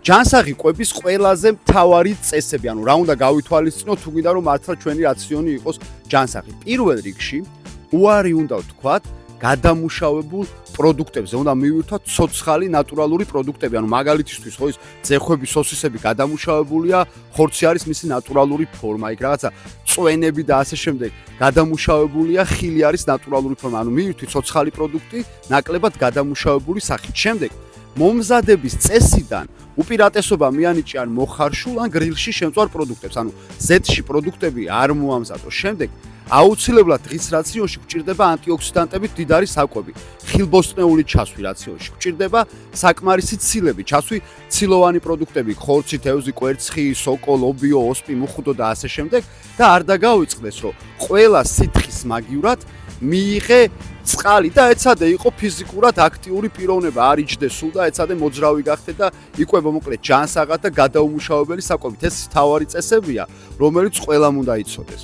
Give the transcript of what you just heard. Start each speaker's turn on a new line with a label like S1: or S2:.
S1: ჯანსაღი კვების ყველაზე მთავარი წესები, ანუ რა უნდა გავითვალისწინოთ თუ გინდა რომ მართლა ჩვენი რაციონი იყოს ჯანსაღი. პირველ რიგში უარი უნდა ვთქვათ გადამუშავებულ პროდუქტებზე, უნდა მივირთვათ ცოცხალი ნატურალური პროდუქტები, ანუ მაგალითისთვის ხო ის ძეხვების სოსისები გადამუშავებულია, ხორცი არის მისი ნატურალური ფორმა, იქ რაღაცა წვენები და ასე შემდეგ გადამუშავებულია, ხილი არის ნატურალური ფორმა, ანუ მივირთვით ცოცხალი პროდუქტი ნაკლებად გადამუშავებული სახით. შემდეგ მომზადების წესიდან უპირატესობა მიანიჭე ან მოხარშულ ან გრილში შემწვარ პროდუქტებს, ანუ ზეთში პროდუქტები არ მოამზადო. შემდეგ აუცილებლად დღის რაციონში გვჭირდება ანტიოქსიდანტებით მდიდარი საკვები, ხილბოსტნეული ჩასვი რაციონში, გვჭირდება საკმარისი ცილები, ჩასვი ცილოვანი პროდუქტები, ხორცი, თევზი, კვერცხი, სოკო, ლობიო, ოსპი, მუხუდო და ასე შემდეგ და არ დაგავიწყდეს, რომ ყველა სითხის მაგივრად მიიღე წყალი და ეცადე იყო ფიზიკურად აქტიური პიროვნება, არ იჯდე სულ და ეცადე მოძრავი გახდე და იკვებო მოკლედ ჯანსაღად და გადაუმუშავებელი საკვებით. ეს მთავარი წესებია, რომელიც ყველამ უნდა იცოდეს.